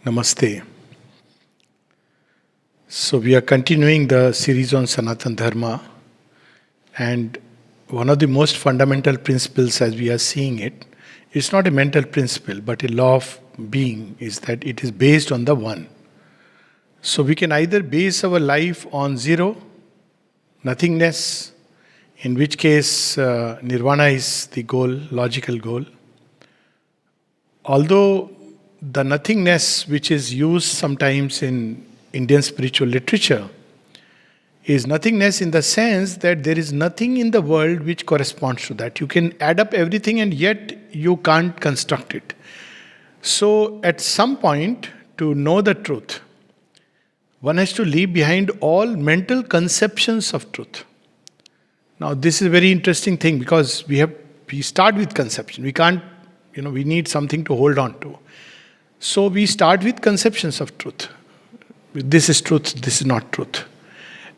Namaste. So, we are continuing the series on Sanatan Dharma, and one of the most fundamental principles as we are seeing it, it's not a mental principle but a law of being, is that it is based on the one. So, we can either base our life on zero, nothingness, in which case nirvana is the goal, logical goal. Although the nothingness which is used sometimes in Indian spiritual literature is nothingness in the sense that there is nothing in the world which corresponds to that. You can add up everything and yet you can't construct it. So, at some point, to know the truth, one has to leave behind all mental conceptions of truth. Now, this is a very interesting thing because we start with conception. We can't, we need something to hold on to. So we start with conceptions of truth. This is truth, this is not truth.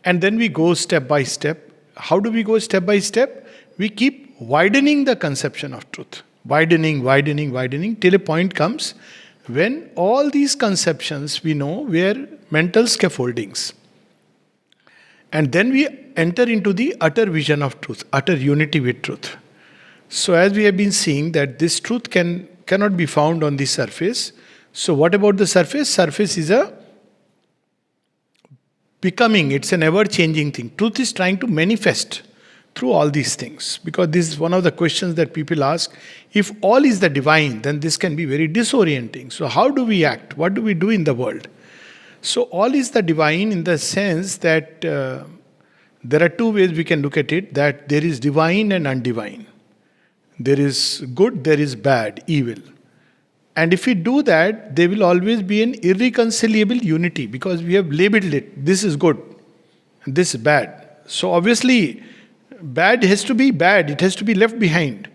And then we go step by step. How do we go step by step? We keep widening the conception of truth. Widening till a point comes when all these conceptions we know were mental scaffoldings. And then we enter into the utter vision of truth, utter unity with truth. So as we have been seeing that this truth cannot be found on the surface. So what about the surface? Surface is a becoming, it's an ever-changing thing. Truth is trying to manifest through all these things. Because this is one of the questions that people ask. If all is the divine, then this can be very disorienting. So how do we act? What do we do in the world? So all is the divine in the sense that there are two ways we can look at it. That there is divine and undivine. There is good, there is bad, evil. And if we do that, there will always be an irreconcilable unity because we have labeled it. This is good and this is bad. So obviously, bad has to be bad. It has to be left behind.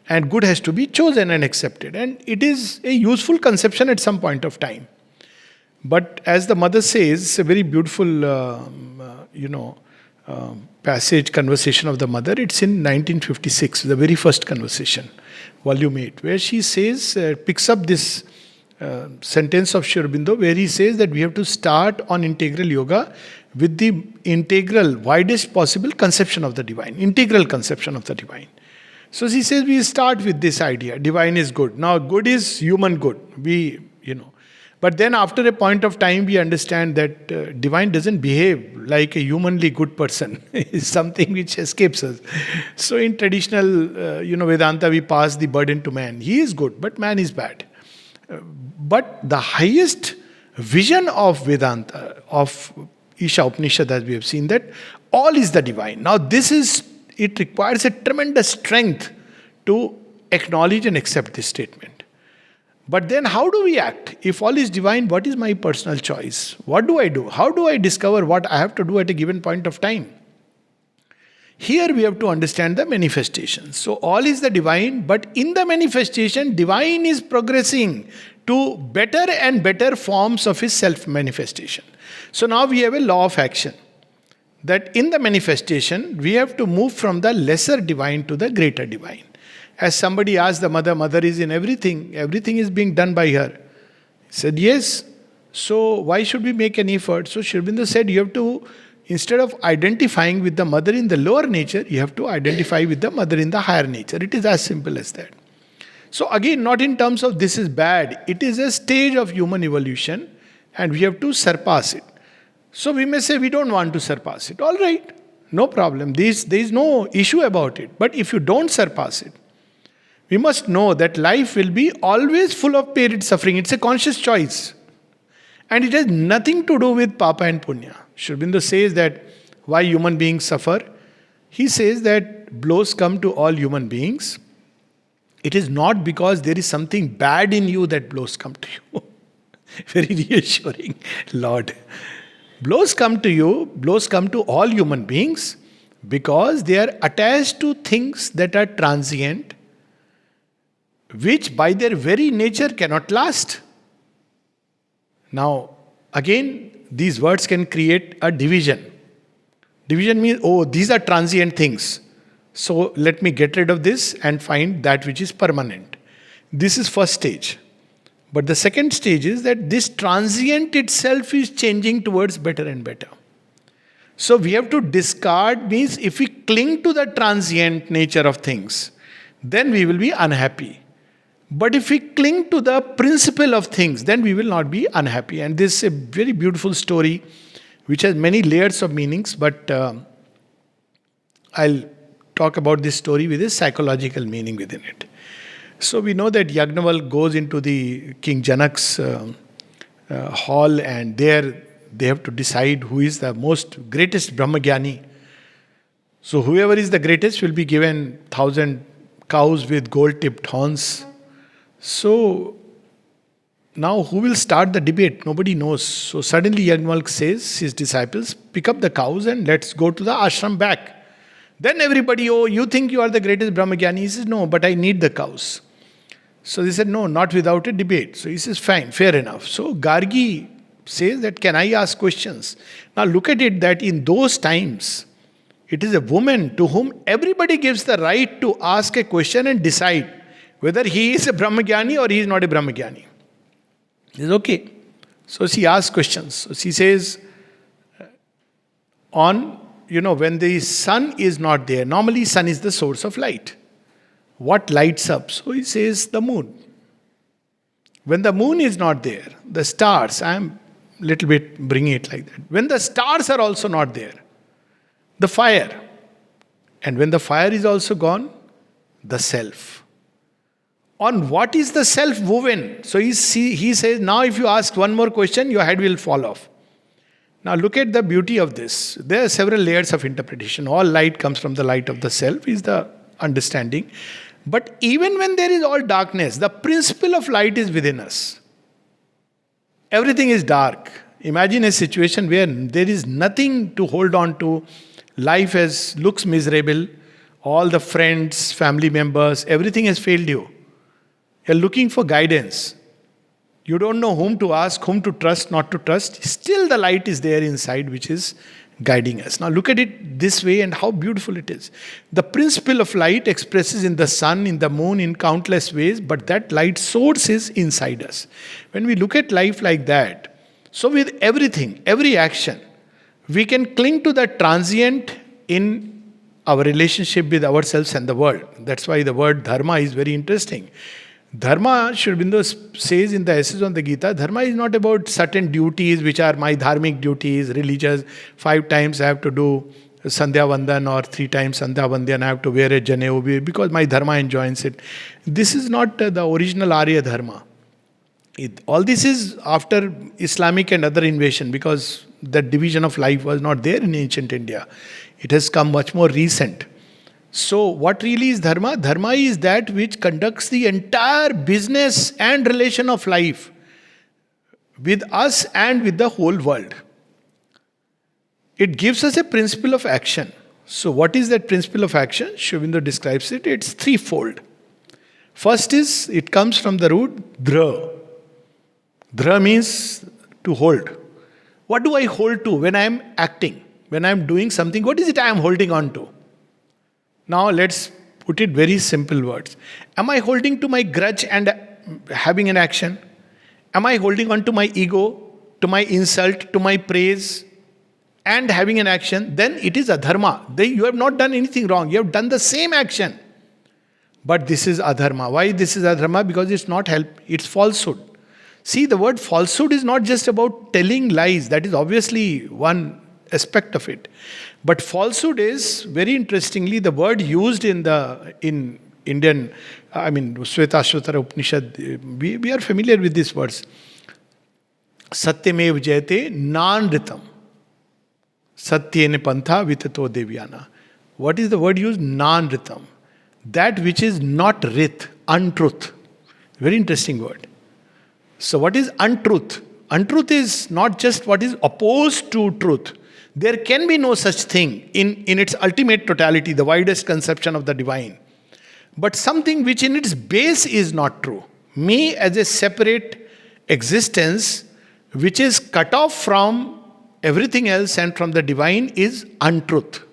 And good has to be chosen and accepted. And it is a useful conception at some point of time. But as the mother says, it's a very beautiful, passage, conversation of the mother. It's in 1956, the very first conversation. Volume 8, where she says, picks up this sentence of Sri Aurobindo, where he says that we have to start on integral yoga with the integral, widest possible conception of the divine, integral conception of the divine. So she says we start with this idea, divine is good. Now good is human good, But then after a point of time we understand that divine doesn't behave like a humanly good person. It's something which escapes us. So in traditional, Vedanta we pass the burden to man. He is good, but man is bad. But the highest vision of Vedanta, of Isha Upanishad, as we have seen, that all is the divine. Now it requires a tremendous strength to acknowledge and accept this statement. But then how do we act? If all is divine, what is my personal choice? What do I do? How do I discover what I have to do at a given point of time? Here we have to understand the manifestation. So all is the divine, but in the manifestation, divine is progressing to better and better forms of his self-manifestation. So now we have a law of action. That in the manifestation, we have to move from the lesser divine to the greater divine. As somebody asked the mother is in everything is being done by her. He said, yes, so why should we make an effort? So Sri Aurobindo said, you have to, instead of identifying with the mother in the lower nature, you have to identify with the mother in the higher nature. It is as simple as that. So again, not in terms of this is bad, it is a stage of human evolution and we have to surpass it. So we may say we don't want to surpass it. All right, no problem. There is no issue about it. But if you don't surpass it, we must know that life will be always full of pain and suffering. It's a conscious choice. And it has nothing to do with Papa and Punya. Sri Aurobindo says that why human beings suffer. He says that blows come to all human beings. It is not because there is something bad in you that blows come to you. Very reassuring, Lord. Blows come to you, blows come to all human beings because they are attached to things that are transient, which by their very nature cannot last. Now, again, these words can create a division. Division means, these are transient things. So let me get rid of this and find that which is permanent. This is first stage. But the second stage is that this transient itself is changing towards better and better. So we have to discard, means if we cling to the transient nature of things, then we will be unhappy. But if we cling to the principle of things, then we will not be unhappy. And this is a very beautiful story which has many layers of meanings, but I'll talk about this story with a psychological meaning within it. So we know that Yagnaval goes into the King Janak's hall, and there they have to decide who is the most greatest Brahmagyani. So whoever is the greatest will be given 1,000 cows with gold-tipped horns. So now who will start the debate? Nobody knows. So suddenly Yagnavalk says his disciples, pick up the cows and let's go to the ashram back. Then everybody, oh, you think you are the greatest Brahmagyani? He says, no, but I need the cows. So they said, no, not without a debate. So he says, fine, fair enough. So Gargi says that, can I ask questions? Now look at it, that in those times, it is a woman to whom everybody gives the right to ask a question and decide whether he is a Brahmagyani or he is not a Brahmagyani. He says, okay. So she asks questions. So she says, when the sun is not there, normally sun is the source of light. What lights up? So he says, the moon. When the moon is not there, the stars, I am little bit bringing it like that. When the stars are also not there, the fire. And when the fire is also gone, the self. On what is the self woven? So he says, now if you ask one more question, your head will fall off. Now look at the beauty of this. There are several layers of interpretation. All light comes from the light of the self, is the understanding. But even when there is all darkness, the principle of light is within us. Everything is dark. Imagine a situation where there is nothing to hold on to. Life looks miserable. All the friends, family members, everything has failed you. You're looking for guidance. You don't know whom to ask, whom to trust, not to trust. Still the light is there inside which is guiding us. Now look at it this way and how beautiful it is. The principle of light expresses in the sun, in the moon, in countless ways, but that light source is inside us. When we look at life like that, so with everything, every action, we can cling to the transient in our relationship with ourselves and the world. That's why the word dharma is very interesting. Dharma, Sri Aurobindo says in the Essays on the Gita, dharma is not about certain duties which are my dharmic duties, religious. 5 times I have to do Sandhya Vandan or 3 times Sandhya Vandan I have to wear a Janeu because my dharma enjoins it. This is not the original Arya dharma. All this is after Islamic and other invasion, because the division of life was not there in ancient India. It has come much more recent. So what really is dharma? Dharma is that which conducts the entire business and relation of life with us and with the whole world. It gives us a principle of action. So what is that principle of action? Sri Aurobindo describes it. It's threefold. First is, it comes from the root dhra. Dhra means to hold. What do I hold to when I am acting? When I am doing something, what is it I am holding on to? Now let's put it very simple words. Am I holding to my grudge and having an action? Am I holding on to my ego, to my insult, to my praise and having an action? Then it is adharma. You have not done anything wrong. You have done the same action. But this is adharma. Why this is adharma? Because it's not help. It's falsehood. See, the word falsehood is not just about telling lies. That is obviously one aspect of it. But falsehood is, very interestingly, the word used in Indian, Shvetashvatara Upanishad, we are familiar with these words. Satyamev jayate nanritam. Satyene pantha vitato devyana. What is the word used? Nanritam. That which is not rit, untruth. Very interesting word. So what is untruth? Untruth is not just what is opposed to truth. There can be no such thing in its ultimate totality, the widest conception of the divine. But something which in its base is not true. Me as a separate existence which is cut off from everything else and from the divine is untruth.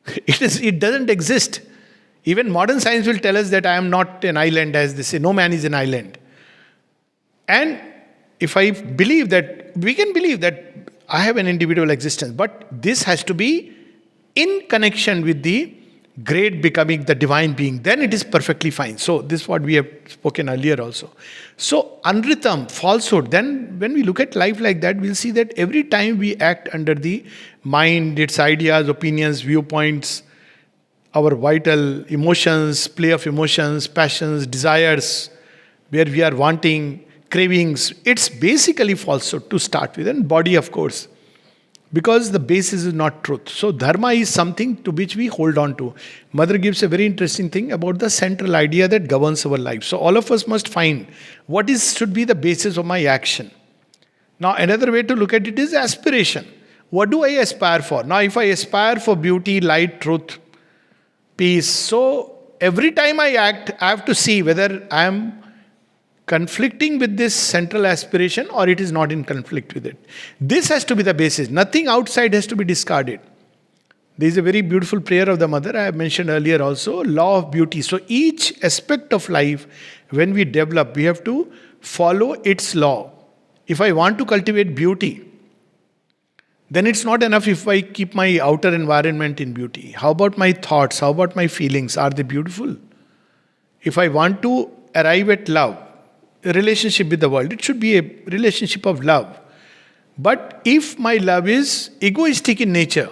It doesn't exist. Even modern science will tell us that I am not an island, as they say, no man is an island. And if I believe that, we can believe that I have an individual existence, but this has to be in connection with the great becoming, the divine being, then it is perfectly fine. So, this is what we have spoken earlier also. So, anritam, falsehood, then when we look at life like that, we'll see that every time we act under the mind, its ideas, opinions, viewpoints, our vital emotions, play of emotions, passions, desires, where we are wanting, cravings, it's basically falsehood to start with, and body, of course, because the basis is not truth. So, dharma is something to which we hold on to. Mother gives a very interesting thing about the central idea that governs our life. So, all of us must find what is should be the basis of my action. Now, another way to look at it is aspiration. What do I aspire for? Now, if I aspire for beauty, light, truth, peace, so every time I act, I have to see whether I am conflicting with this central aspiration or it is not in conflict with it. This has to be the basis. Nothing outside has to be discarded. There is a very beautiful prayer of the mother I have mentioned earlier also, law of beauty. So each aspect of life, when we develop, we have to follow its law. If I want to cultivate beauty, then it's not enough if I keep my outer environment in beauty. How about my thoughts? How about my feelings? Are they beautiful? If I want to arrive at love, a relationship with the world, it should be a relationship of love. But if my love is egoistic in nature,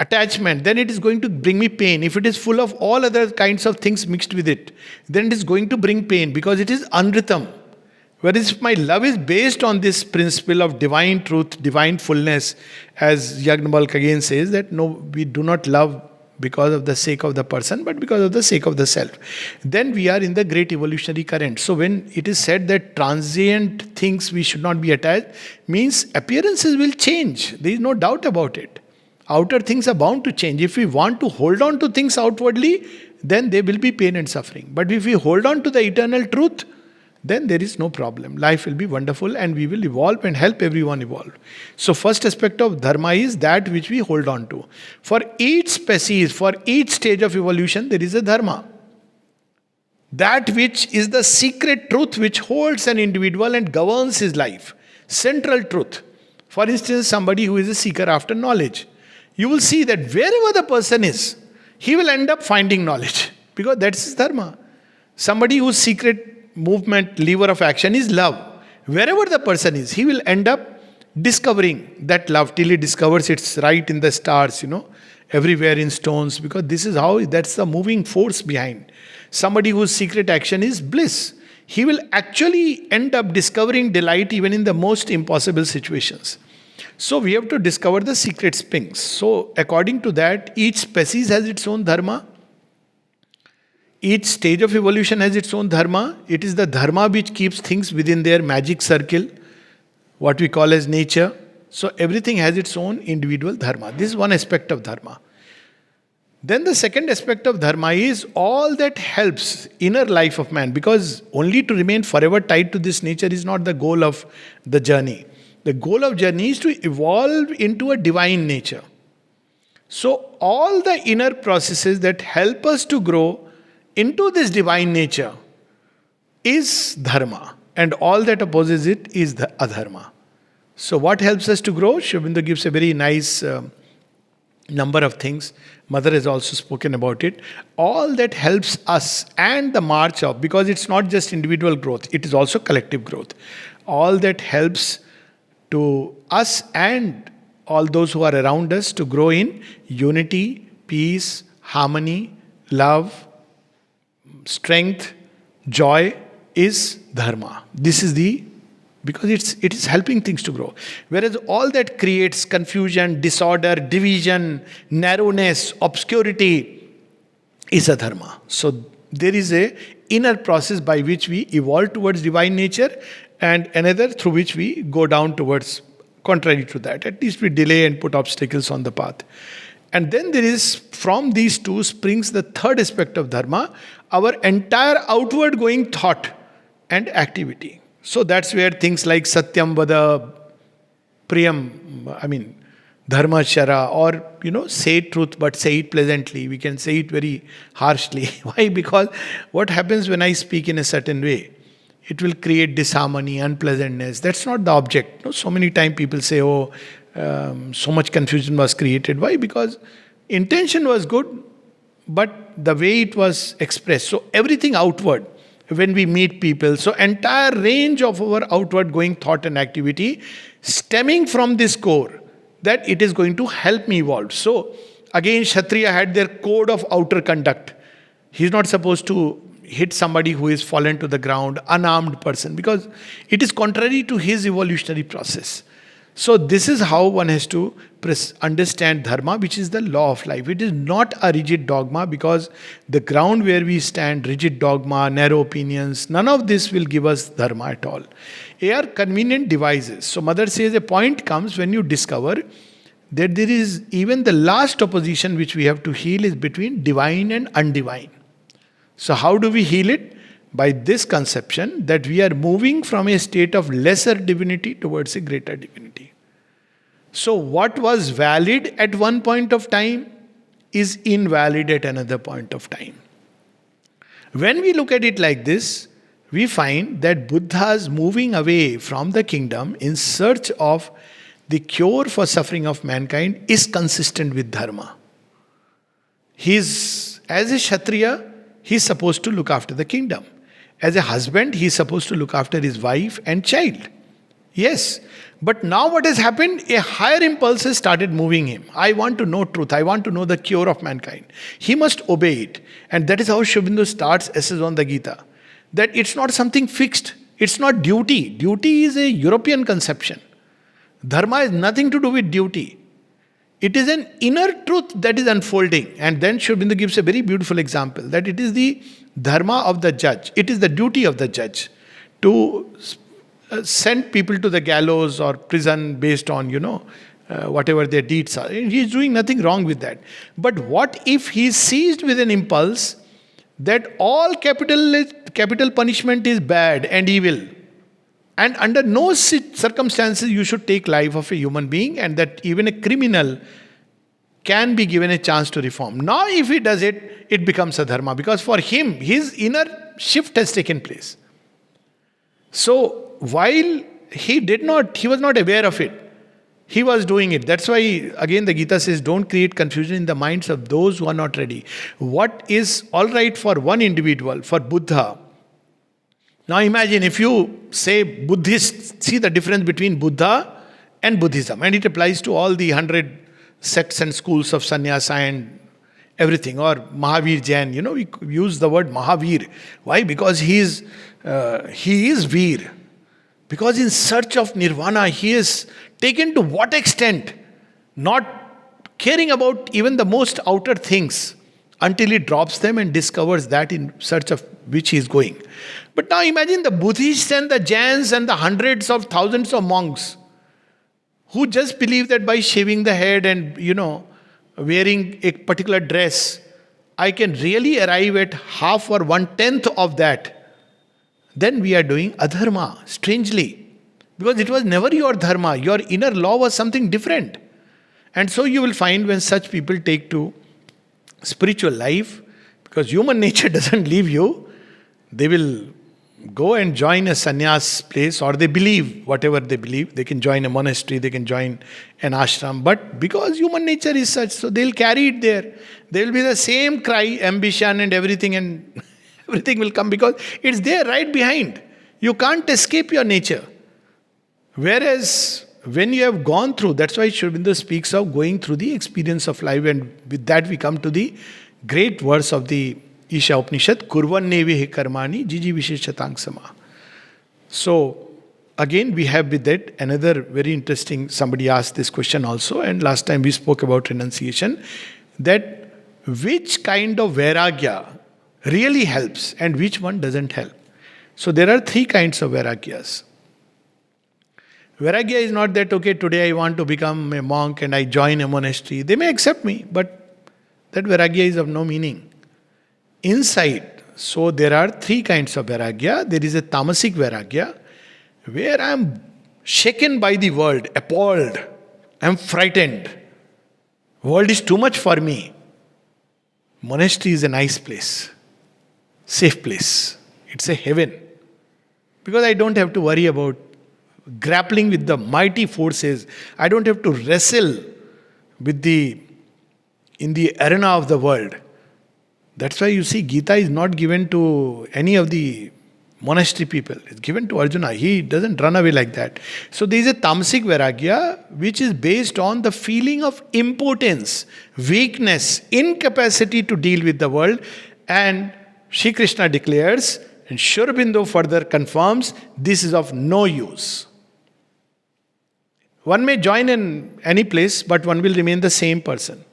attachment, then it is going to bring me pain. If it is full of all other kinds of things mixed with it, then it is going to bring pain because it is anritam. Whereas if my love is based on this principle of divine truth, divine fullness, as Yagnavalk again says, that no, we do not love because of the sake of the person, but because of the sake of the self. Then we are in the great evolutionary current. So when it is said that transient things we should not be attached, means appearances will change. There is no doubt about it. Outer things are bound to change. If we want to hold on to things outwardly, then there will be pain and suffering. But if we hold on to the eternal truth, then there is no problem. Life will be wonderful and we will evolve and help everyone evolve. So first aspect of dharma is that which we hold on to. For each species, for each stage of evolution, there is a dharma. That which is the secret truth which holds an individual and governs his life. Central truth. For instance, somebody who is a seeker after knowledge. You will see that wherever the person is, he will end up finding knowledge. Because that's his dharma. Somebody whose secret movement, lever of action is love. Wherever the person is, he will end up discovering that love till he discovers it's right in the stars, everywhere in stones, because this is how, that's the moving force behind. Somebody whose secret action is bliss, he will actually end up discovering delight even in the most impossible situations. So we have to discover the secret springs. So according to that, each species has its own dharma. Each stage of evolution has its own dharma. It is the dharma which keeps things within their magic circle, what we call as nature. So everything has its own individual dharma. This is one aspect of dharma. Then the second aspect of dharma is all that helps inner life of man, because only to remain forever tied to this nature is not the goal of the journey. The goal of journey is to evolve into a divine nature. So all the inner processes that help us to grow into this divine nature is dharma, and all that opposes it is the adharma. So what helps us to grow? Sri Aurobindo gives a very nice number of things. Mother has also spoken about it. All that helps us and the march of, because it's not just individual growth, it is also collective growth. All that helps to us and all those who are around us to grow in unity, peace, harmony, love, strength, joy is dharma. This is because it is helping things to grow. Whereas all that creates confusion, disorder, division, narrowness, obscurity is a dharma. So there is a inner process by which we evolve towards divine nature, and another through which we go down towards contrary to that. At least we delay and put obstacles on the path. And then there is, from these two springs the third aspect of dharma, our entire outward going thought and activity. So that's where things like Satyam Vada, Priyam, Dharma Chara, or say truth but say it pleasantly. We can say it very harshly. Why? Because what happens when I speak in a certain way? it will create disharmony, unpleasantness. That's not the object. No, so many times people say, oh, so much confusion was created. Why? Because intention was good, but the way it was expressed. So everything outward, when we meet people, so entire range of our outward going thought and activity stemming from this core, that it is going to help me evolve. So again, Kshatriya had their code of outer conduct. He's not supposed to hit somebody who is fallen to the ground, unarmed person, because it is contrary to his evolutionary process. So this is how one has to understand dharma, which is the law of life. It is not a rigid dogma, because the ground where we stand, rigid dogma, narrow opinions, none of this will give us dharma at all. They are convenient devices. So mother says a point comes when you discover that there is even the last opposition which we have to heal is between divine and undivine. So how do we heal it? By this conception that we are moving from a state of lesser divinity towards a greater divinity. So what was valid at one point of time is invalid at another point of time. When we look at it like this, we find that Buddha's moving away from the kingdom in search of the cure for suffering of mankind is consistent with dharma. As a Kshatriya, he's supposed to look after the kingdom. As a husband, he's supposed to look after his wife and child. Yes. But now what has happened? A higher impulse has started moving him. I want to know truth. I want to know the cure of mankind. He must obey it. And that is how Sri Aurobindo starts Essays on the Gita. That it's not something fixed. It's not duty. Duty is a European conception. Dharma has nothing to do with duty. It is an inner truth that is unfolding. And then Sri Aurobindo gives a very beautiful example, that it is the dharma of the judge. It is the duty of the judge to send people to the gallows or prison based on, whatever their deeds are. He is doing nothing wrong with that. But what if he is seized with an impulse that all capital punishment is bad and evil? And under no circumstances you should take life of a human being, and that even a criminal can be given a chance to reform. Now if he does it, it becomes a dharma, because for him, his inner shift has taken place. So while he was not aware of it, he was doing it. That's why again the Gita says, don't create confusion in the minds of those who are not ready. What is all right for one individual, for Buddha. Now imagine if you say Buddhists, see the difference between Buddha and Buddhism, and it applies to all the 100 sects and schools of sannyasa and everything, or Mahavir Jain. We use the word Mahavir. Why? Because he is Veer. Because in search of nirvana, he is taken to what extent? Not caring about even the most outer things until he drops them and discovers that in search of which he is going. But now imagine the Buddhists and the Jains and the hundreds of thousands of monks who just believe that by shaving the head and, wearing a particular dress, I can really arrive at half or 1/10 of that. Then we are doing adharma, strangely. Because it was never your dharma. Your inner law was something different. And so you will find when such people take to spiritual life, because human nature doesn't leave you, they will go and join a sannyas place, or they believe whatever they believe. They can join a monastery, they can join an ashram. But because human nature is such, so they'll carry it there. There will be the same cry, ambition and everything, and everything will come because it's there right behind. You can't escape your nature. Whereas when you have gone through, that's why Sri Aurobindo speaks of going through the experience of life, and with that we come to the great verse of the Isha Upanishad, Kurvannevehi karmani jiji visheshatang sama. So again we have with that another very interesting, somebody asked this question also, and last time we spoke about renunciation, that which kind of vairagya really helps and which one doesn't help. So there are three kinds of vairagyas. Vairagya is not that, okay, today I want to become a monk and I join a monastery. They may accept me, but that vairagya is of no meaning. Inside, so there are three kinds of vairagya. There is a tamasic vairagya, where I am shaken by the world, appalled, I am frightened. World is too much for me. Monastery is a nice place, safe place. It's a heaven. Because I don't have to worry about grappling with the mighty forces. I don't have to wrestle with in the arena of the world. That's why you see Gita is not given to any of the monastery people. It's given to Arjuna. He doesn't run away like that. So there is a tamasic vairagya which is based on the feeling of impotence, weakness, incapacity to deal with the world. And Shri Krishna declares, and Sri Aurobindo further confirms, this is of no use. One may join in any place, but one will remain the same person.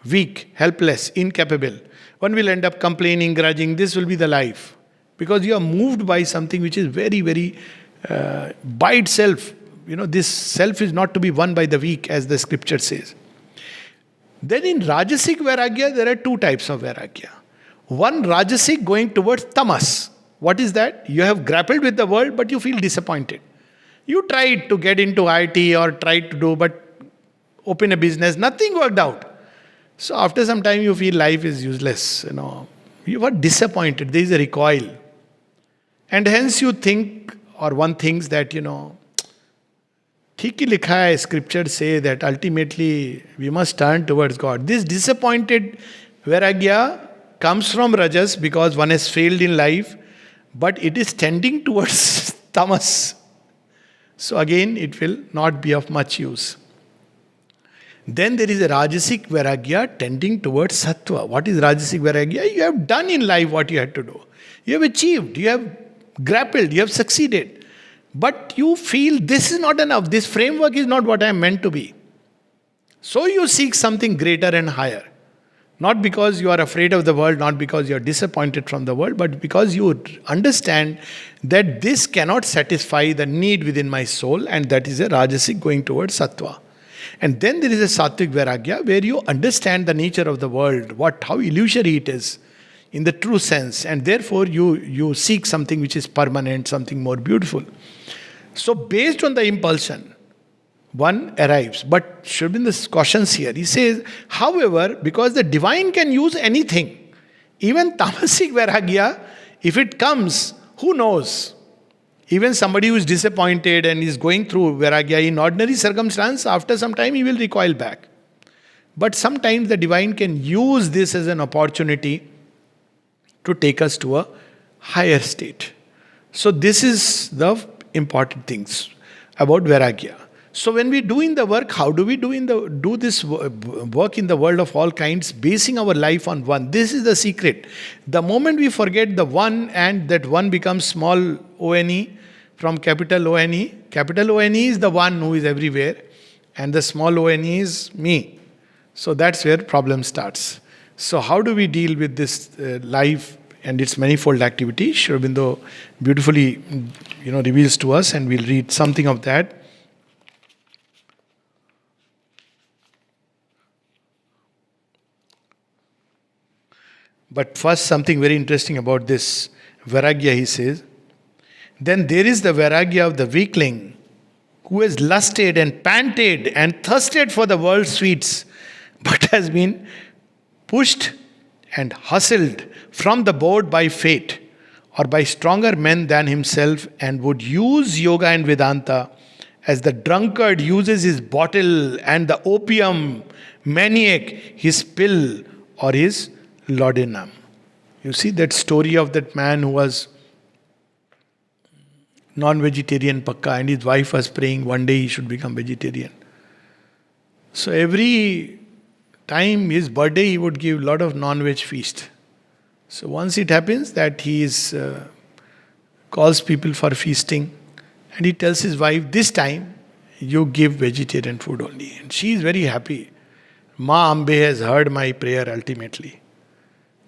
Weak, helpless, incapable. One will end up complaining, grudging. This will be the life. Because you are moved by something which is very, very by itself. This self is not to be won by the weak, as the scripture says. Then in Rajasic Vairagya, there are two types of Vairagya. One, Rajasic, going towards tamas. What is that? You have grappled with the world, but you feel disappointed. You tried to get into IT or tried to do, but open a business, nothing worked out. So after some time you feel life is useless, You were disappointed, there is a recoil. And hence you think, or one thinks that, ठीक ही लिखा है, scriptures say that ultimately we must turn towards God. This disappointed vairagya comes from rajas because one has failed in life, but it is tending towards tamas. So again, it will not be of much use. Then there is a Rajasic Vairagya tending towards Sattva. What is Rajasic Vairagya? You have done in life what you had to do. You have achieved, you have grappled, you have succeeded. But you feel this is not enough. This framework is not what I am meant to be. So you seek something greater and higher. Not because you are afraid of the world, not because you are disappointed from the world, but because you understand that this cannot satisfy the need within my soul, and that is a Rajasic going towards Sattva. And then there is a Sattvic Vairagya where you understand the nature of the world, how illusory it is in the true sense, and therefore you seek something which is permanent, something more beautiful. So based on the impulsion, one arrives. But Sri Aurobindo cautions here. He says, however, because the divine can use anything, even tamasic vairagya, if it comes, who knows? Even somebody who is disappointed and is going through vairagya in ordinary circumstance, after some time he will recoil back. But sometimes the divine can use this as an opportunity to take us to a higher state. So this is the important things about vairagya. So when we do in the work, how do we do this work in the world of all kinds, basing our life on one? This is the secret. The moment we forget the one and that one becomes small O-N-E from capital O-N-E. Capital O-N-E is the one who is everywhere, and the small O-N-E is me. So that's where problem starts. So how do we deal with this life and its manifold activity? Sri Aurobindo beautifully reveals to us, and we'll read something of that. But first, something very interesting about this vairagya, he says. Then there is the vairagya of the weakling who has lusted and panted and thirsted for the world's sweets, but has been pushed and hustled from the board by fate or by stronger men than himself, and would use yoga and Vedanta as the drunkard uses his bottle and the opium maniac his pill or his laudanum. You see that story of that man who was non-vegetarian pakka, and his wife was praying one day he should become vegetarian. So every time his birthday he would give a lot of non-veg feast. So once it happens that he calls people for feasting, and he tells his wife, this time you give vegetarian food only. And she is very happy. Ma Ambe has heard my prayer ultimately.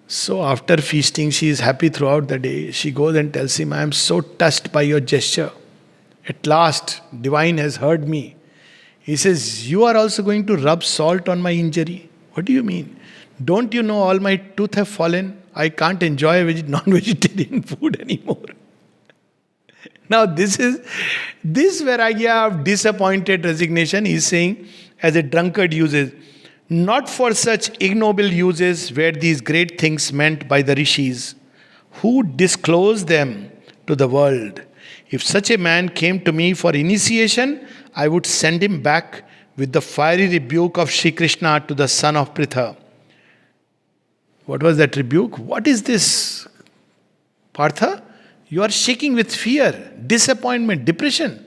So after feasting, she is happy throughout the day. She goes and tells him, I am so touched by your gesture. At last, divine has heard me. He says, you are also going to rub salt on my injury? What do you mean? Don't you know all my tooth have fallen? I can't enjoy non-vegetarian food anymore. Now this vairagya of disappointed resignation, he is saying, as a drunkard uses. Not for such ignoble uses were these great things meant by the rishis, who disclose them to the world. If such a man came to me for initiation, I would send him back with the fiery rebuke of Sri Krishna to the son of Pritha. What was that rebuke? What is this, Partha? You are shaking with fear, disappointment, depression.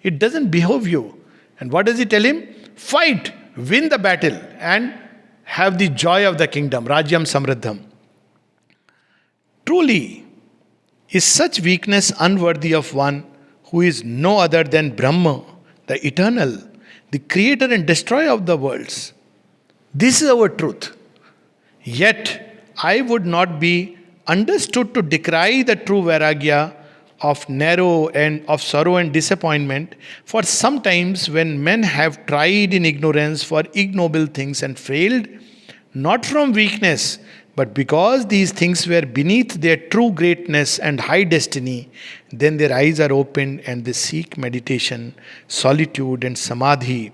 It doesn't behove you. And what does he tell him? Fight, win the battle, and have the joy of the kingdom. Rajyam Samriddham. Truly, is such weakness unworthy of one who is no other than Brahma, the eternal, the creator and destroyer of the worlds? This is our truth. Yet, I would not be understood to decry the true Vairagya of narrow and of sorrow and disappointment, for sometimes when men have tried in ignorance for ignoble things and failed, not from weakness, but because these things were beneath their true greatness and high destiny, then their eyes are opened and they seek meditation, solitude, and samadhi,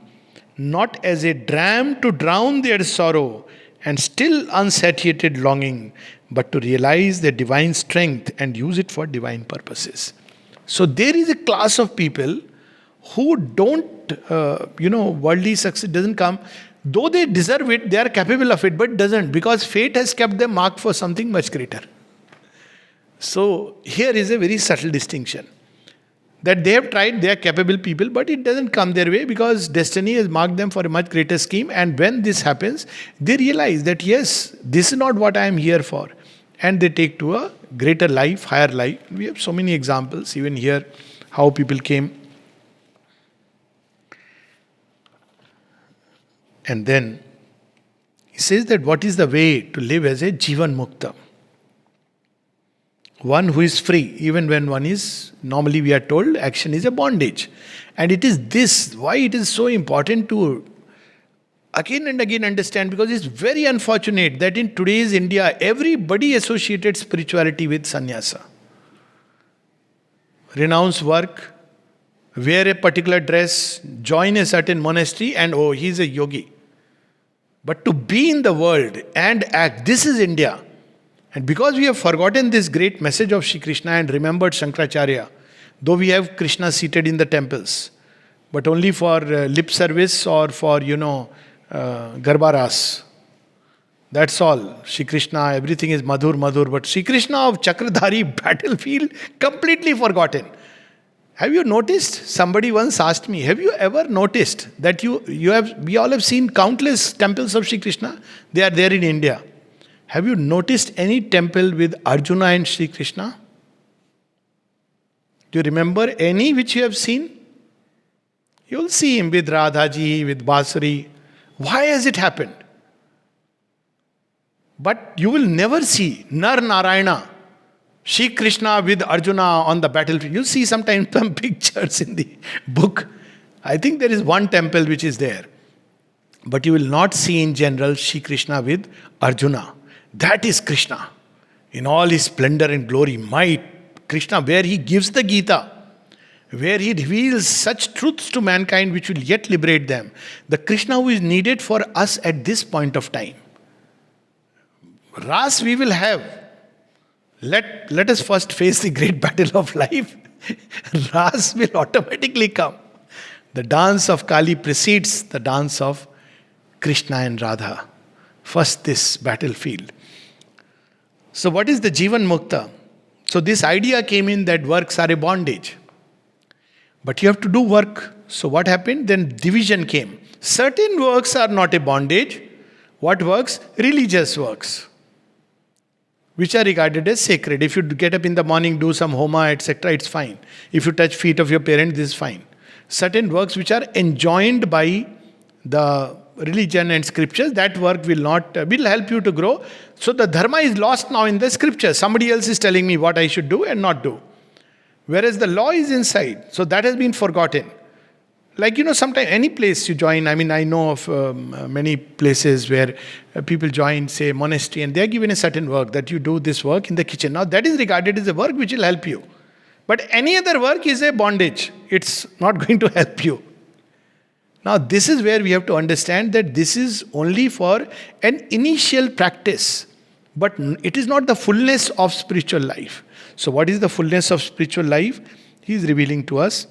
not as a dram to drown their sorrow and still unsatiated longing, but to realize their divine strength and use it for divine purposes. So there is a class of people who don't, worldly success doesn't come. Though they deserve it, they are capable of it, but doesn't, because fate has kept them marked for something much greater. So here is a very subtle distinction. That they have tried, they are capable people, but it doesn't come their way because destiny has marked them for a much greater scheme. And when this happens, they realize that yes, this is not what I am here for. And they take to a greater life, higher life. We have so many examples, even here, how people came. And then he says that what is the way to live as a Jivan Mukta? One who is free, even when one is, normally we are told, action is a bondage. And it is this, why it is so important to again and again understand, because it's very unfortunate that in today's India, everybody associated spirituality with sannyasa. Renounce work, wear a particular dress, join a certain monastery, and oh, he's a yogi. But to be in the world and act, this is India. And because we have forgotten this great message of Shri Krishna and remembered Shankaracharya, though we have Krishna seated in the temples, but only for lip service or for, Garbaras. That's all. Shri Krishna, everything is Madhur, but Shri Krishna of Chakradhari battlefield, completely forgotten. Have you noticed? Somebody once asked me, have you ever noticed that we all have seen countless temples of Shri Krishna? They are there in India. Have you noticed any temple with Arjuna and Shri Krishna? Do you remember any which you have seen? You will see him with Radhaji, with Basuri. Why has it happened? But you will never see Nar Narayana, Shri Krishna with Arjuna on the battlefield. You see sometimes some pictures in the book. I think there is one temple which is there. But you will not see in general Shri Krishna with Arjuna. That is Krishna. In all his splendor and glory, might, Krishna, where he gives the Gita, where he reveals such truths to mankind which will yet liberate them. The Krishna who is needed for us at this point of time. Ras we will have. Let us first face the great battle of life. Ras will automatically come. The dance of Kali precedes the dance of Krishna and Radha. First this battlefield. So what is the Jivan Mukta? So this idea came in that works are a bondage. But you have to do work. So what happened? Then division came. Certain works are not a bondage. What works? Religious works, which are regarded as sacred. If you get up in the morning, do some homa, etc., it's fine. If you touch feet of your parents, this is fine. Certain works which are enjoined by the religion and scriptures, that work will help you to grow. So the dharma is lost now in the scriptures. Somebody else is telling me what I should do and not do. Whereas the law is inside. So that has been forgotten. Like, sometimes any place you join, I know of many places where people join, say, monastery, and they are given a certain work, that you do this work in the kitchen. Now that is regarded as a work which will help you. But any other work is a bondage. It's not going to help you. Now this is where we have to understand that this is only for an initial practice. But it is not the fullness of spiritual life. So what is the fullness of spiritual life? He is revealing to us.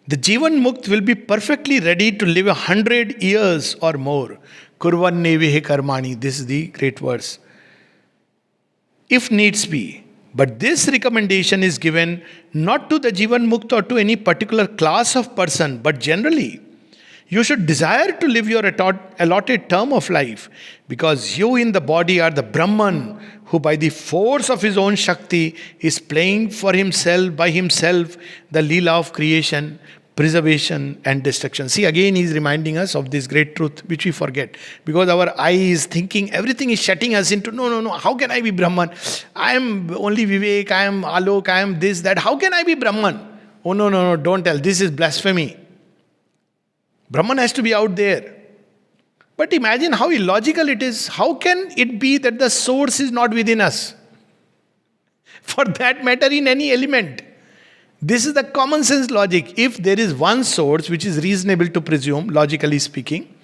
The Jivan Mukt will be perfectly ready to live 100 years or more. Kurvan nevehe karmani. This is the great verse. If needs be. But this recommendation is given not to the Jivan Mukt or to any particular class of person, but generally. You should desire to live your allotted term of life, because you in the body are the Brahman who by the force of his own Shakti is playing for himself, by himself, the Leela of creation, preservation and destruction. See, again he is reminding us of this great truth which we forget. Because our eye is thinking, everything is shutting us into, no, how can I be Brahman? I am only Vivek, I am Alok, I am this, that. How can I be Brahman? Oh no, don't tell, this is blasphemy. Brahman has to be out there. But imagine how illogical it is. How can it be that the source is not within us? For that matter, in any element. This is the common sense logic. If there is one source which is reasonable to presume, logically speaking,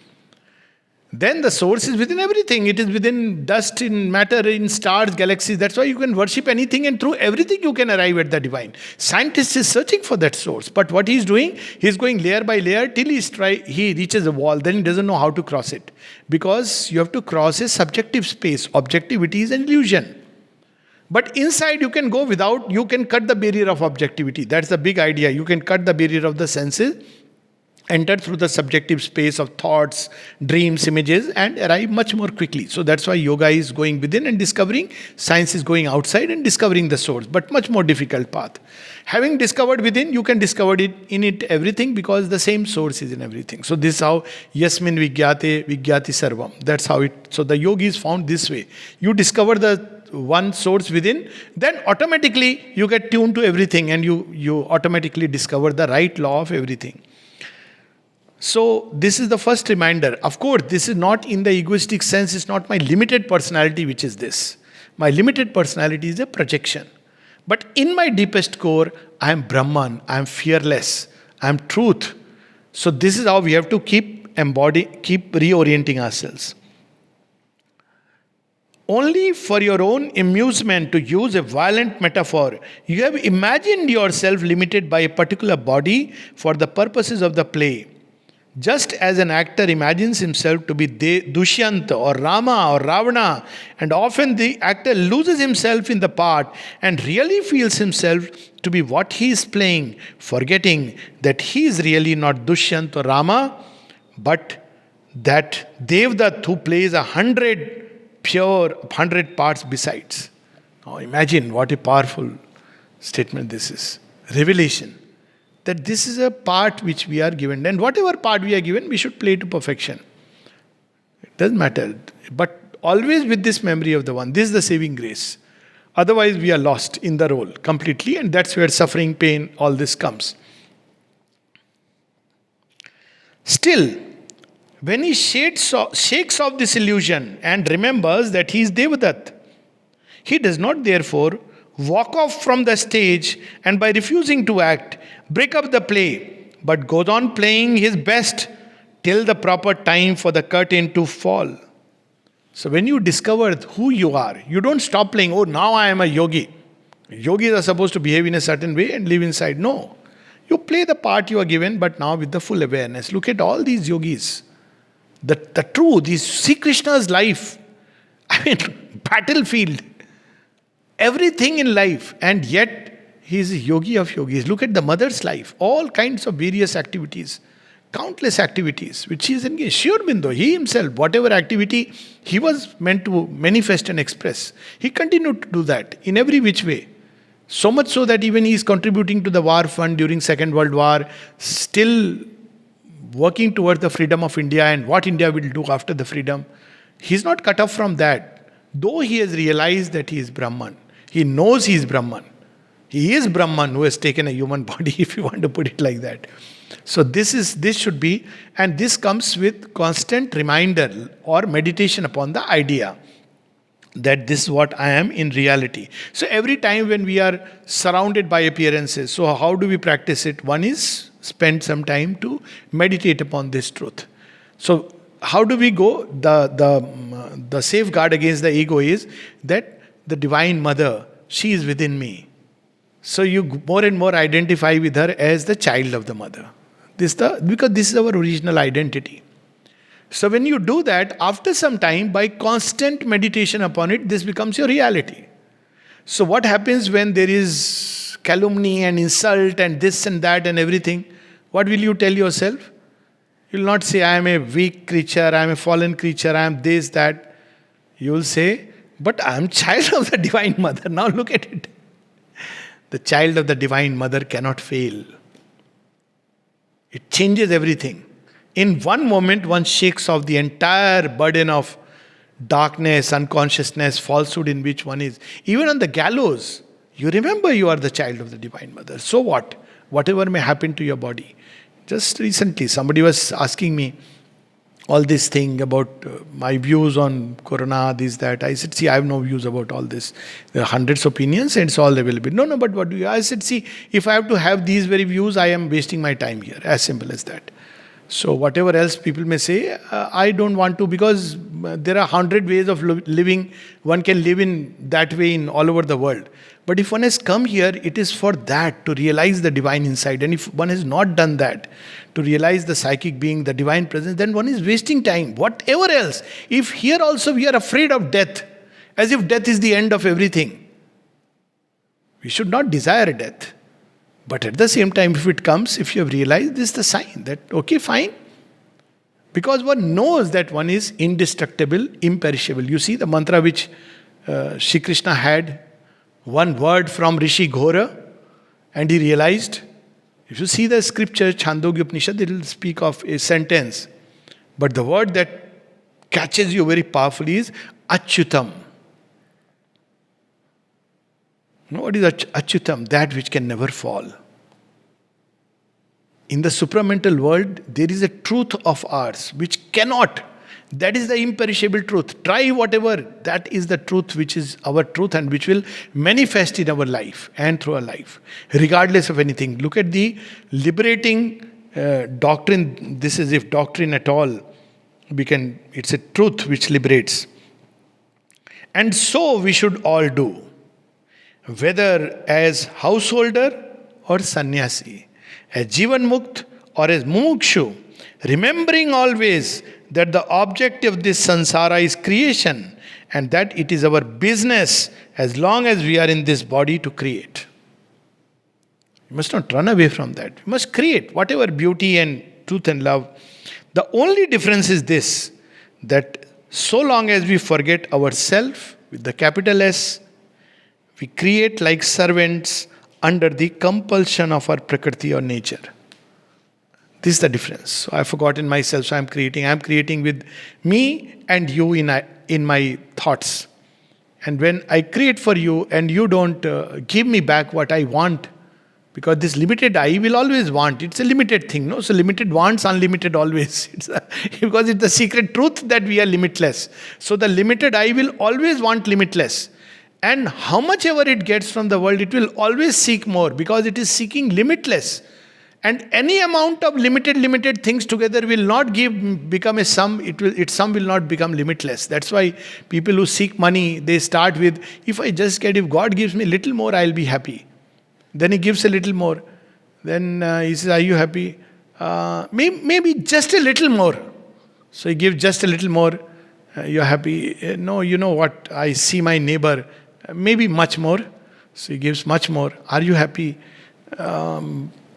then the source is within everything. It is within dust, in matter, in stars, galaxies. That's why you can worship anything, and through everything you can arrive at the divine. Scientist is searching for that source. But what he is doing, he is going layer by layer till he reaches a wall. Then he doesn't know how to cross it. Because you have to cross a subjective space. Objectivity is an illusion. But inside you can go without, you can cut the barrier of objectivity. That's the big idea. You can cut the barrier of the senses, enter through the subjective space of thoughts, dreams, images, and arrive much more quickly. So that's why yoga is going within and discovering, science is going outside and discovering the source, but much more difficult path. Having discovered within, you can discover it in it everything, because the same source is in everything. So this is how yasmin vigyate vigyati sarvam. That's how it. So the yogi is found this way. You discover the one source within, then automatically you get tuned to everything, and you automatically discover the right law of everything. So this is the first reminder. Of course, this is not in the egoistic sense. It's not my limited personality which is this. My limited personality is a projection. But in my deepest core, I am Brahman, I am fearless, I am truth. So this is how we have to keep reorienting ourselves. Only for your own amusement, to use a violent metaphor, you have imagined yourself limited by a particular body for the purposes of the play. Just as an actor imagines himself to be Dushyanta or Rama or Ravana, and often the actor loses himself in the part and really feels himself to be what he is playing, forgetting that he is really not Dushyanta or Rama, but that Devdutt who plays 100 parts besides. Now imagine what a powerful statement this is. Revelation. That this is a part which we are given. And whatever part we are given, we should play to perfection. It doesn't matter. But always with this memory of the one. This is the saving grace. Otherwise, we are lost in the role completely. And that's where suffering, pain, all this comes. Still, when he shakes off this illusion and remembers that he is Devdutt, he does not therefore walk off from the stage and by refusing to act, break up the play, but goes on playing his best till the proper time for the curtain to fall. So when you discover who you are, you don't stop playing, oh, now I am a yogi. Yogis are supposed to behave in a certain way and live inside. No. You play the part you are given, but now with the full awareness. Look at all these yogis. The truth, see Krishna's life. I mean, battlefield. Everything in life, and yet he is a yogi of yogis. Look at the mother's life. All kinds of various activities. Countless activities which he is engaged. Sri Aurobindo, he himself, whatever activity he was meant to manifest and express, he continued to do that in every which way. So much so that even he is contributing to the war fund during Second World War, still working towards the freedom of India and what India will do after the freedom. He is not cut off from that. Though he has realized that he is Brahman. He knows he is Brahman. He is Brahman who has taken a human body, if you want to put it like that. So this should be, and this comes with constant reminder or meditation upon the idea that this is what I am in reality. So every time when we are surrounded by appearances, so how do we practice it? One is spend some time to meditate upon this truth. So how do we go? The safeguard against the ego is that the Divine Mother, she is within me. So you more and more identify with her as the child of the mother. Because this is our original identity. So when you do that, after some time, by constant meditation upon it, this becomes your reality. So what happens when there is calumny and insult and this and that and everything? What will you tell yourself? You will not say, I am a weak creature, I am a fallen creature, I am this, that. You will say, but I am child of the Divine Mother. Now look at it. The child of the Divine Mother cannot fail. It changes everything. In one moment, one shakes off the entire burden of darkness, unconsciousness, falsehood in which one is. Even on the gallows, you remember you are the child of the Divine Mother. So what? Whatever may happen to your body. Just recently, somebody was asking me all this thing about my views on Corona, this, that. I said, see, I have no views about all this. There are hundreds of opinions and it's all available. No, but what do you? I said, see, if I have to have these very views, I am wasting my time here. As simple as that. So whatever else people may say, I don't want to, because there are 100 ways of living. One can live in that way in all over the world. But if one has come here, it is for that, to realize the divine inside. And if one has not done that, to realize the psychic being, the divine presence, then one is wasting time. Whatever else. If here also we are afraid of death, as if death is the end of everything. We should not desire death. But at the same time, if it comes, if you have realized, this is the sign that, okay, fine. Because one knows that one is indestructible, imperishable. You see the mantra which Shri Krishna had, one word from Rishi Ghora, and he realized. If you see the scripture, Chandogya Upanishad, it will speak of a sentence. But the word that catches you very powerfully is Achyutam. What is Achyutam? That which can never fall. In the supramental world, there is a truth of ours which cannot. That is the imperishable truth. Try whatever. That is the truth which is our truth and which will manifest in our life and through our life, regardless of anything. Look at the liberating doctrine. This is, if doctrine at all, it's a truth which liberates. And so we should all do. Whether as householder or sannyasi, as Jivan Mukt or as Mumukshu, remembering always that the object of this samsara is creation and that it is our business as long as we are in this body to create. You must not run away from that. You must create whatever beauty and truth and love. The only difference is this, that so long as we forget ourself with the capital S, we create like servants under the compulsion of our prakriti or nature. This is the difference. So I've forgotten myself, so I'm creating. I'm creating with me and you in my thoughts. And when I create for you and you don't give me back what I want, because this limited I will always want. It's a limited thing, no? So limited wants unlimited always. Because it's the secret truth that we are limitless. So the limited I will always want limitless. And how much ever it gets from the world, it will always seek more because it is seeking limitless. And any amount of limited things together will not become a sum. Its sum will not become limitless. That's why people who seek money, they start with, if God gives me a little more, I'll be happy. Then he gives a little more. Then he says, are you happy? Maybe just a little more. So he gives just a little more. You're happy? No, you know what? I see my neighbor. Maybe much more. So he gives much more. Are you happy?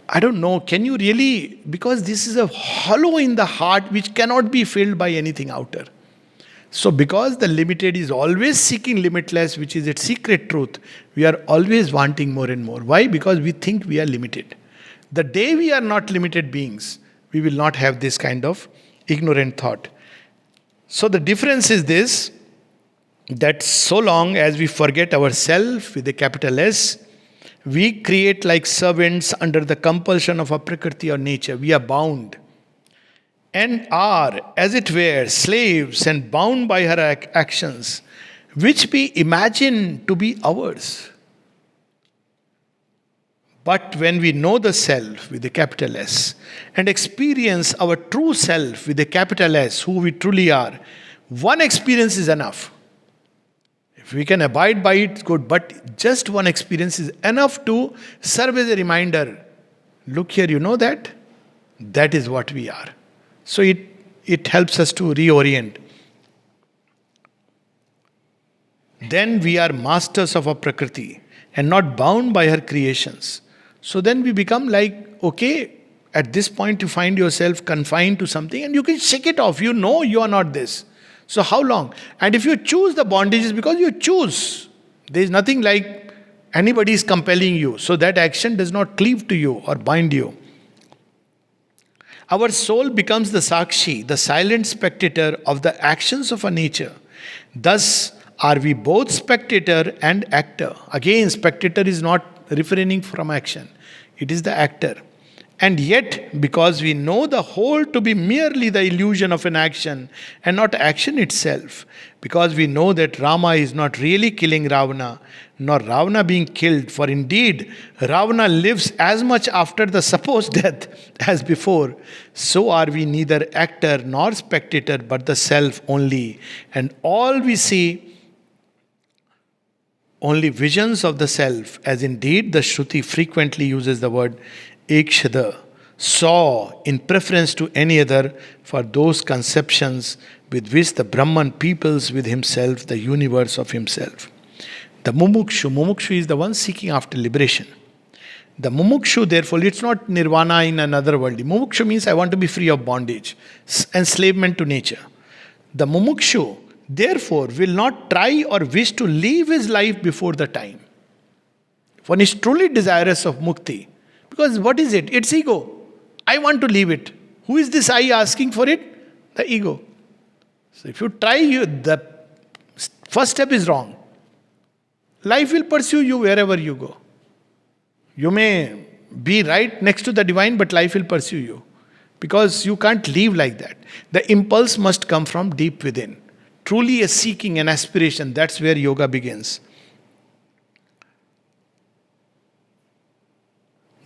I don't know. Can you really? Because this is a hollow in the heart which cannot be filled by anything outer. So because the limited is always seeking limitless, which is its secret truth, we are always wanting more and more. Why? Because we think we are limited. The day we are not limited beings, we will not have this kind of ignorant thought. So the difference is this, that so long as we forget ourselves with a capital S, we create like servants under the compulsion of our prakriti or nature. We are bound and are, as it were, slaves and bound by her actions, which we imagine to be ours. But when we know the self with a capital S and experience our true self with a capital S, who we truly are, one experience is enough. If we can abide by it, good. But just one experience is enough to serve as a reminder. Look here, you know that? That is what we are. So it helps us to reorient. Then we are masters of our Prakriti and not bound by her creations. So then we become like, okay, at this point you find yourself confined to something and you can shake it off. You know you are not this. So how long? And if you choose the bondage, it's because you choose. There is nothing like anybody is compelling you. So that action does not cleave to you or bind you. Our soul becomes the Sakshi, the silent spectator of the actions of our nature. Thus are we both spectator and actor. Again, spectator is not refraining from action. It is the actor. And yet, because we know the whole to be merely the illusion of an action and not action itself, because we know that Rama is not really killing Ravana, nor Ravana being killed, for indeed Ravana lives as much after the supposed death as before, so are we neither actor nor spectator but the self only. And all we see only visions of the self, as indeed the Shruti frequently uses the word Ekshada, saw in preference to any other for those conceptions with which the Brahman peoples with himself the universe of himself. The mumukshu is the one seeking after liberation. The mumukshu, therefore, it's not nirvana in another world. The mumukshu means I want to be free of bondage, enslavement to nature. The mumukshu, therefore, will not try or wish to leave his life before the time. One is truly desirous of mukti. Because what is it? It's ego. I want to leave it. Who is this I asking for it? The ego. So if you try, the first step is wrong. Life will pursue you wherever you go. You may be right next to the divine, but life will pursue you. Because you can't live like that. The impulse must come from deep within. Truly a seeking, an aspiration, that's where yoga begins.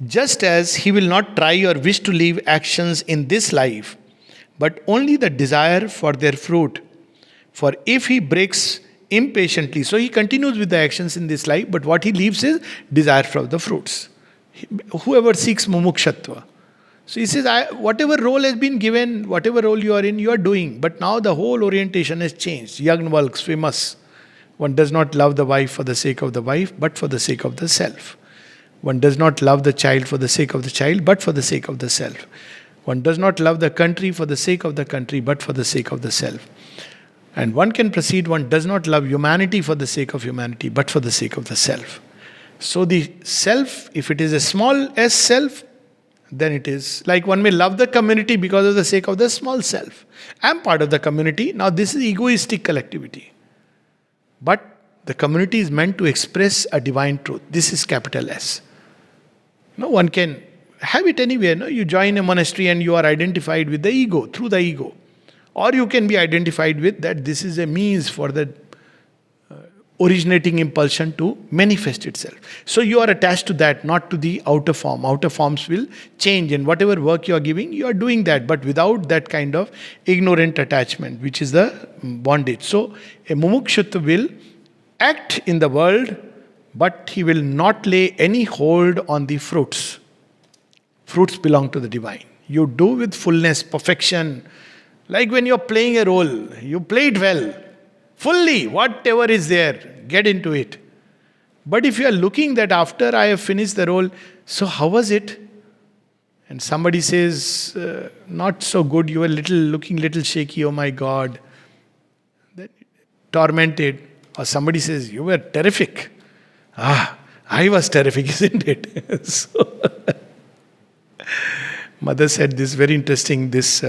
Just as he will not try or wish to leave actions in this life, but only the desire for their fruit. For if he breaks impatiently, so he continues with the actions in this life, but what he leaves is desire for the fruits. Whoever seeks mumukshatva. So he says, whatever role has been given, whatever role you are in, you are doing. But now the whole orientation has changed. Yagnvalk's famous. One does not love the wife for the sake of the wife, but for the sake of the self. One does not love the child for the sake of the child, but for the sake of the self. One does not love the country for the sake of the country, but for the sake of the self. And one can proceed, one does not love humanity for the sake of humanity, but for the sake of the self. So the self, if it is a small s self, then it is like one may love the community because of the sake of the small self. I am part of the community. Now this is egoistic collectivity. But the community is meant to express a divine truth. This is capital S. No one can have it anywhere. No, you join a monastery and you are identified with the ego, through the ego. Or you can be identified with that this is a means for the originating impulsion to manifest itself. So you are attached to that, not to the outer form. Outer forms will change, and whatever work you are giving, you are doing that, but without that kind of ignorant attachment, which is the bondage. So a mumukshutva will act in the world, but he will not lay any hold on the fruits. Fruits belong to the divine. You do with fullness, perfection. Like when you're playing a role, you play it well. Fully, whatever is there, get into it. But if you are looking that after I have finished the role, so how was it? And somebody says, not so good, you were looking little shaky, oh my God. Then, tormented. Or somebody says, you were terrific. I was terrific, isn't it? So, Mother said this very interesting, this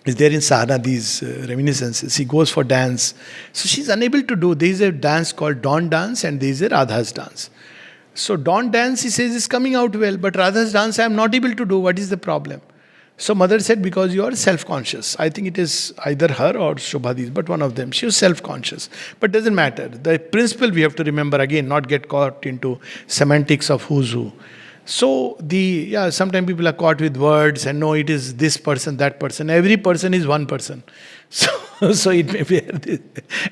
is there in sadhana, these reminiscences. He goes for dance. So she's unable to do. There is a dance called Dawn dance and there is a Radha's dance. So Dawn dance, he says, is coming out well. But Radha's dance, I am not able to do. What is the problem? So Mother said, because you are self-conscious. I think it is either her or Shobhadis, but one of them. She was self-conscious. But doesn't matter. The principle we have to remember again, not get caught into semantics of who's who. So sometimes people are caught with words and no, it is this person, that person. Every person is one person. So it may be this.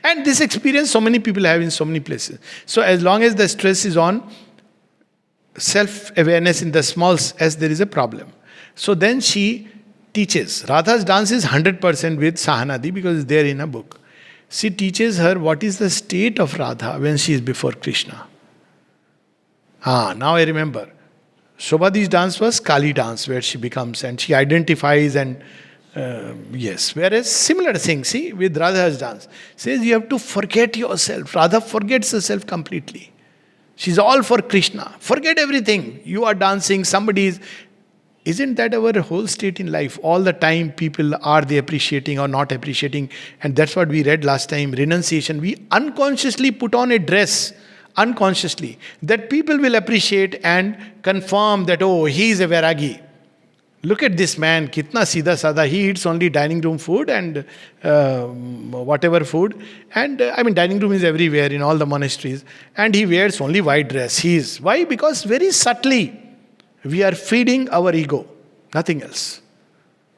And this experience so many people have in so many places. So as long as the stress is on self-awareness in the small s, there is a problem. So then she teaches. Radha's dance is 100% with Sahanadi because it's there in a book. She teaches her what is the state of Radha when she is before Krishna. Now I remember. Shobhadi's dance was Kali dance, where she becomes and she identifies and yes. Whereas similar thing, see, with Radha's dance, says you have to forget yourself. Radha forgets herself completely. She's all for Krishna. Forget everything. You are dancing, somebody is. Isn't that our whole state in life? All the time people are they appreciating or not appreciating? And that's what we read last time, renunciation. We unconsciously put on a dress, unconsciously, that people will appreciate and confirm that, oh, he is a Vairagi. Look at this man, kitna sida sada. He eats only dining room food and whatever food. And dining room is everywhere in all the monasteries. And he wears only white dress. Why? Because very subtly, we are feeding our ego, nothing else.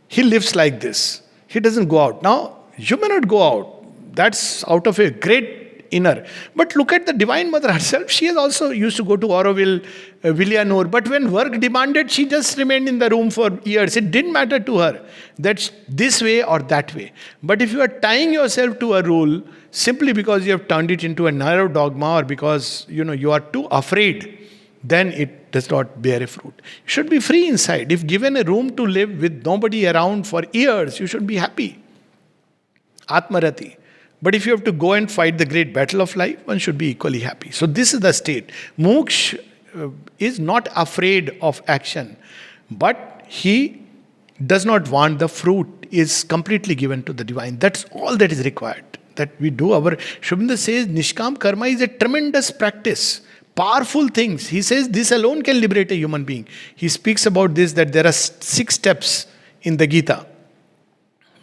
He lives like this. He doesn't go out. Now, you may not go out. That's out of a great inner. But look at the Divine Mother herself. She has also used to go to Auroville, Villanur. But when work demanded, she just remained in the room for years. It didn't matter to her that this way or that way. But if you are tying yourself to a rule simply because you have turned it into a narrow dogma or because you are too afraid, then it does not bear a fruit. You should be free inside. If given a room to live with nobody around for years, you should be happy. Atmarati. But if you have to go and fight the great battle of life, one should be equally happy. So this is the state. Muksh is not afraid of action, but he does not want the fruit is completely given to the divine. That's all that is required. That we do our... Sri Aurobindo says Nishkam Karma is a tremendous practice. Powerful things. He says this alone can liberate a human being. He speaks about this, that there are 6 steps in the Gita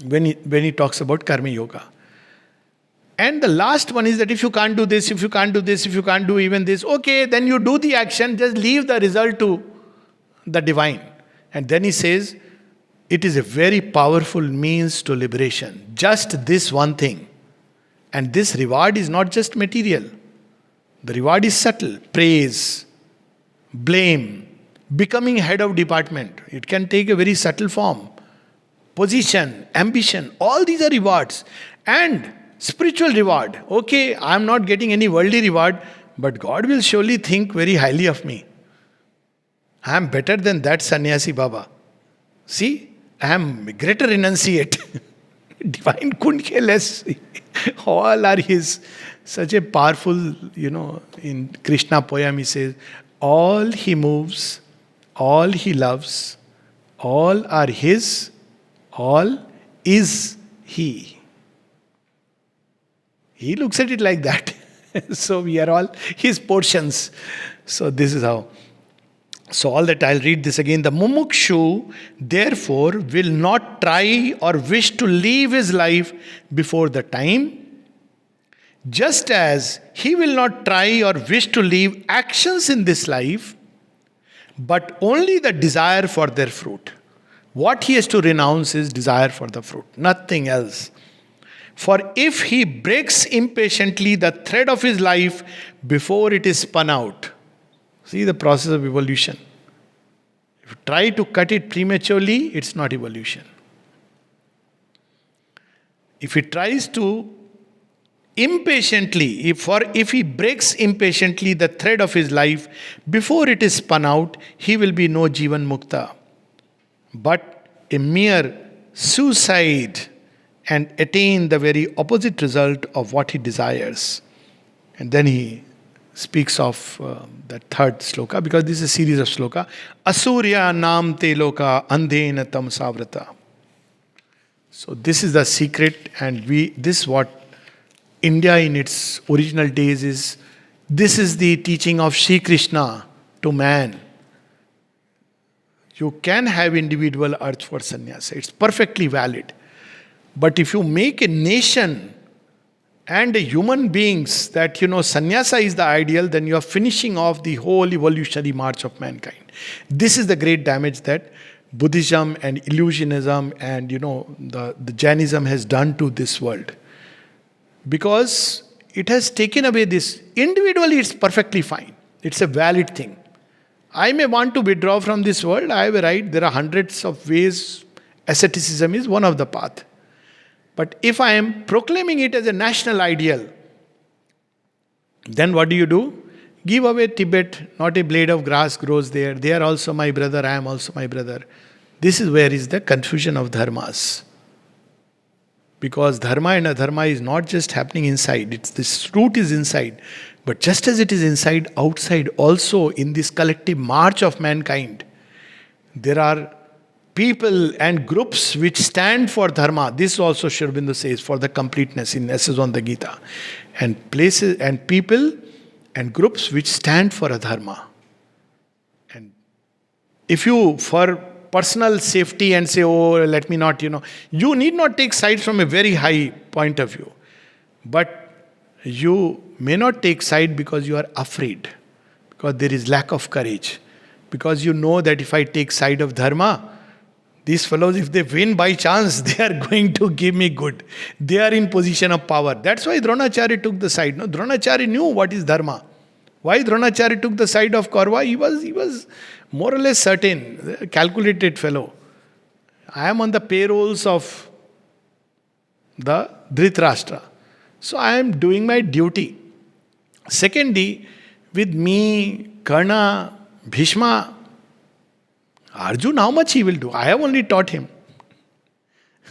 when he talks about Karma Yoga. And the last one is that if you can't do this, if you can't do this, if you can't do even this, okay, then you do the action, just leave the result to the divine. And then he says, it is a very powerful means to liberation. Just this one thing. And this reward is not just material. The reward is subtle. Praise, blame, becoming head of department. It can take a very subtle form. Position, ambition, all these are rewards. And spiritual reward. Okay, I am not getting any worldly reward, but God will surely think very highly of me. I am better than that sannyasi Baba. See, I am a greater renunciate. Divine couldn't care less. All are his. Such a powerful, in Krishna poem he says, all he moves, all he loves, all are his, all is he. He looks at it like that. So we are all his portions. So this is how. So all that, I'll read this again. The mumukshu, therefore, will not try or wish to leave his life before the time, just as he will not try or wish to leave actions in this life, but only the desire for their fruit. What he has to renounce is desire for the fruit, nothing else. For if he breaks impatiently the thread of his life before it is spun out, see the process of evolution. If you try to cut it prematurely, it's not evolution. If he tries to impatiently, if he breaks impatiently the thread of his life before it is spun out, he will be no Jivan Mukta, but a mere suicide, and attain the very opposite result of what he desires. And then he speaks of the third sloka, because this is a series of sloka. Asurya nam te loka andhena tamsavrata. So this is the secret, and this is what India in its original days is. This is the teaching of Sri Krishna to man. You can have individual urge for sannyasa. It's perfectly valid. But if you make a nation and a human beings that, sannyasa is the ideal, then you are finishing off the whole evolutionary march of mankind. This is the great damage that Buddhism and illusionism and the Jainism has done to this world. Because it has taken away this. Individually, it's perfectly fine. It's a valid thing. I may want to withdraw from this world. I have a right. There are hundreds of ways. Asceticism is one of the path. But if I am proclaiming it as a national ideal, then what do? Give away Tibet. Not a blade of grass grows there. They are also my brother. I am also my brother. This is where is the confusion of dharmas. Because dharma and adharma is not just happening inside. This root is inside. But just as it is inside, outside also in this collective march of mankind, there are people and groups which stand for dharma. This also Sri Aurobindo says for the completeness in Essays on the Gita. And places and people and groups which stand for adharma. And if you, for personal safety and say, oh, let me not, you need not take sides from a very high point of view. But you may not take side because you are afraid, because there is lack of courage, because you know that if I take side of dharma, these fellows, if they win by chance, they are going to give me good. They are in position of power. That's why Dronacharya took the side. No, Dronacharya knew what is dharma. Why Dronacharya took the side of Kaurva? He was more or less certain, a calculated fellow. I am on the payrolls of the Dhritarashtra. So I am doing my duty. Secondly, with me, Karna, Bhishma, Arjuna, how much he will do? I have only taught him.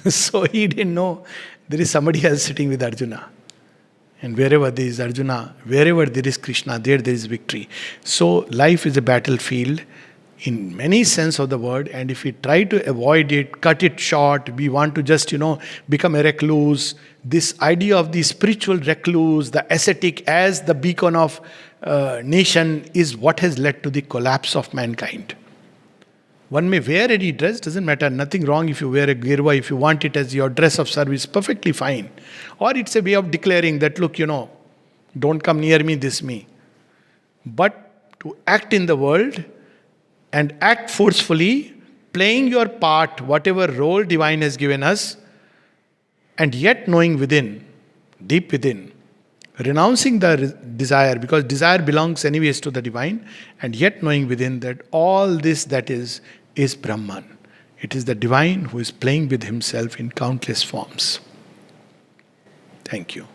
So he didn't know there is somebody else sitting with Arjuna. And wherever there is Arjuna, wherever there is Krishna, there is victory. So life is a battlefield in many sense of the word, and if we try to avoid it, cut it short, we want to just, become a recluse. This idea of the spiritual recluse, the ascetic as the beacon of nation is what has led to the collapse of mankind. One may wear any dress, doesn't matter, nothing wrong if you wear a girva, if you want it as your dress of service, perfectly fine. Or it's a way of declaring that, look, don't come near me, this me. But to act in the world and act forcefully, playing your part, whatever role divine has given us, and yet knowing within, deep within, renouncing the desire, because desire belongs anyways to the divine, and yet knowing within that all this that is Brahman. It is the divine who is playing with himself in countless forms. Thank you.